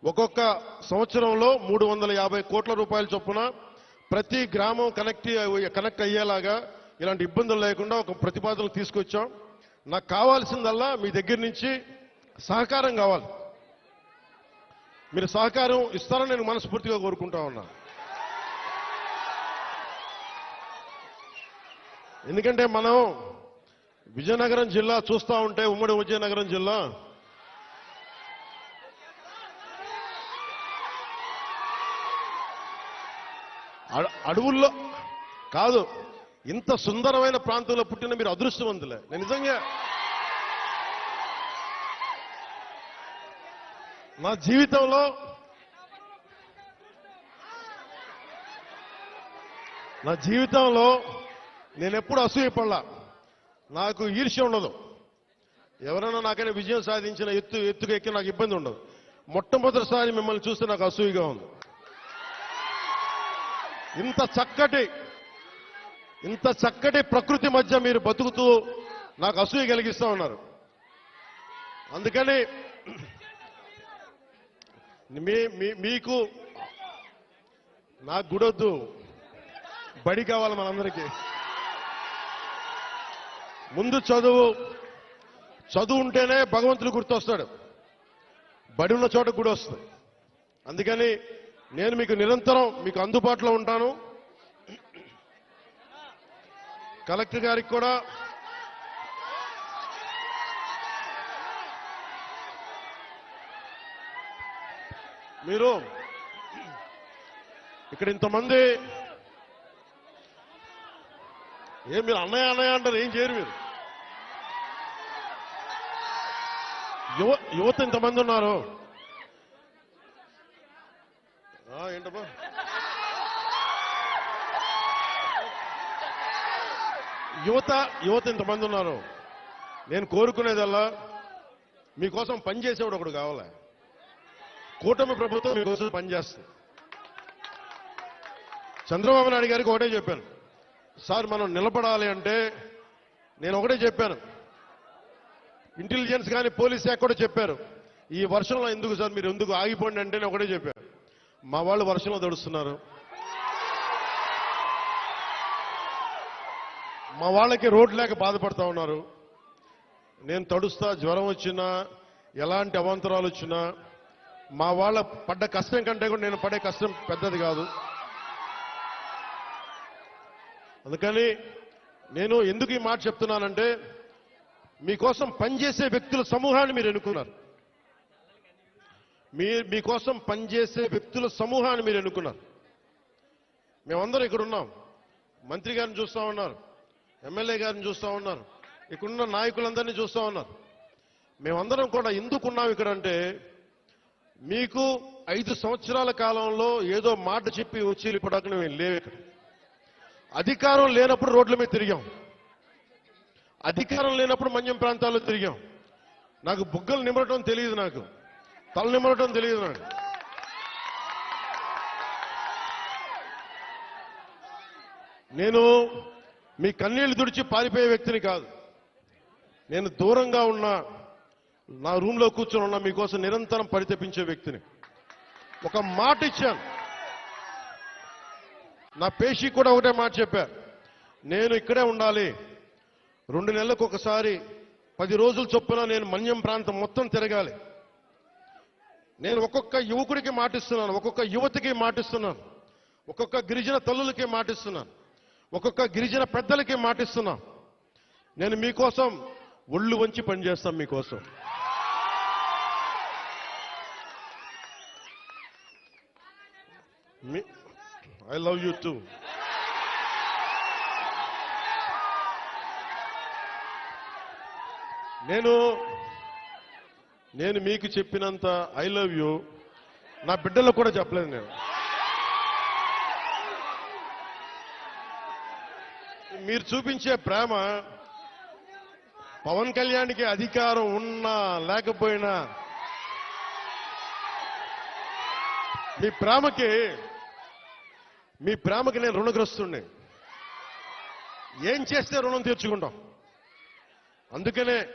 ఒక్కొక్క సంవత్సరంలో 350 కోట్ల రూపాయల చొప్పున ప్రతి గ్రామం కనెక్ట్ అయ్యేలాగా ఇలాంటి ఇబ్బందులు లేకుండా ఒక ప్రతిపాదనలు తీసుకొచ్చాం. నాకు కావాల్సిందల్లా మీ దగ్గర నుంచి సహకారం కావాలి. మీరు సహకారం ఇస్తారని నేను మనస్ఫూర్తిగా కోరుకుంటా ఉన్నా. ఎందుకంటే మనం విజయనగరం జిల్లా చూస్తూ ఉంటే, ఉమ్మడి విజయనగరం జిల్లా అడవుల్లో కాదు, ఇంత సుందరమైన ప్రాంతంలో పుట్టిన మీరు అదృష్టవంతులే. నేను నిజంగా నా జీవితంలో నేను ఎప్పుడు అసూయపడలా. నాకు ఈర్ష్య ఉండదు. ఎవరైనా నాకైనా విజయం సాధించిన ఎత్తుకు ఎక్కి నాకు ఇబ్బంది ఉండదు. మొట్టమొదటిసారి మిమ్మల్ని చూస్తే నాకు అసూయగా ఉంది. ఇంత చక్కటి ప్రకృతి మధ్య మీరు బతుకుతూ నాకు అసూయ కలిగిస్తా ఉన్నారు. అందుకని మీకు నాకు గుడొద్దు, బడి కావాలి మనందరికీ. ముందు చదువు ఉంటేనే భగవంతుడు గుర్తొస్తాడు. బడి ఉన్న చోట గుడి వస్తుంది. అందుకని నేను మీకు నిరంతరం మీకు అందుబాటులో ఉంటాను. కలెక్టర్ గారికి కూడా మీరు ఇక్కడ ఇంతమంది మీరు అన్నయ్య అంటారు, ఏం చేయరు మీరు. యువత ఇంతమంది ఉన్నారు. ఏంటమ్మా యువత ఇంతమంది ఉన్నారు. నేను కోరుకునేదల్లా మీకోసం పనిచేసేవాడు ఒకడు కావాలి. కూటమి ప్రభుత్వం మీకోసం పనిచేస్తుంది. చంద్రబాబు నాయుడు గారికి ఒకటే చెప్పాను, సార్ మనం నిలబడాలి అంటే నేను ఒకటే చెప్పాను. ఇంటెలిజెన్స్ కానీ పోలీస్ శాఖ కూడా చెప్పారు, ఈ వర్షంలో ఎందుకు సార్ మీరు ఎందుకు ఆగిపోండి అంటే నేను ఒకటే చెప్పాను. మా వాళ్ళు వర్షంలో తడుస్తున్నారు, మా వాళ్ళకి రోడ్ లేక బాధపడతా ఉన్నారు. నేను తడుస్తా, జ్వరం వచ్చినా ఎలాంటి అవాంతరాలు వచ్చినా మా వాళ్ళ పడ్డ కష్టం కంటే కూడా నేను పడే కష్టం పెద్దది కాదు. అందుకని నేను ఎందుకు ఈ మాట చెప్తున్నానంటే, మీకోసం పనిచేసే వ్యక్తుల సమూహాన్ని మీరు ఎన్నుకున్నారు. మీకోసం పనిచేసే వ్యక్తుల సమూహాన్ని మీరు ఎన్నుకున్నారు. మేమందరం ఇక్కడ ఉన్నాం. మంత్రి గారిని చూస్తూ ఉన్నారు, ఎమ్మెల్యే గారిని చూస్తూ ఉన్నారు, ఇక్కడున్న నాయకులందరినీ చూస్తూ ఉన్నారు. మేమందరం కూడా ఎందుకున్నాం ఇక్కడ అంటే, మీకు 5 సంవత్సరాల కాలంలో ఏదో మాట చెప్పి వచ్చి వెళ్ళిపోవడానికి మేము లేవు. ఇక్కడ అధికారం లేనప్పుడు రోడ్ల మీద తిరిగాం, అధికారం లేనప్పుడు మన్యం ప్రాంతాల్లో తిరిగాం. నాకు బుగ్గలు నిమ్మరటం తెలియదు, నాకు తల నిమ్మరటం తెలియదు. నాకు నేను మీ కన్నీళ్లు తుడిచి పారిపోయే వ్యక్తిని కాదు. నేను దూరంగా ఉన్నా, నా రూమ్లో కూర్చొని ఉన్నా, మీకోసం నిరంతరం పరితపించే వ్యక్తిని. ఒక మాట ఇచ్చాను, నా పేషీ కూడా ఒకటే మాట చెప్పా, నేను ఇక్కడే ఉండాలి. 2 నెలలకు ఒకసారి 10 రోజుల చొప్పున నేను మన్యం ప్రాంతం మొత్తం తిరగాలి. నేను ఒక్కొక్క యువకుడికి మాటిస్తున్నాను, ఒక్కొక్క యువతికి మాటిస్తున్నాను, ఒక్కొక్క గిరిజన తల్లులకి మాటిస్తున్నాను, ఒక్కొక్క గిరిజన పెద్దలకి మాటిస్తున్నాను. నేను మీకోసం ఒళ్ళు వంచి పనిచేస్తాం. మీకోసం ఐ లవ్ యూ టూ. నేను మీకు చెప్పినంత ఐ లవ్ యూ నా బిడ్డలకు కూడా చెప్పలేదు. నేను మీరు చూపించే ప్రేమ పవన్ కళ్యాణ్కి అధికారం ఉన్నా లేకపోయినా మీ ప్రేమకి నేను రుణగ్రస్తుడిని. ఏం చేస్తే రుణం తీర్చుకుంటాం. అందుకనే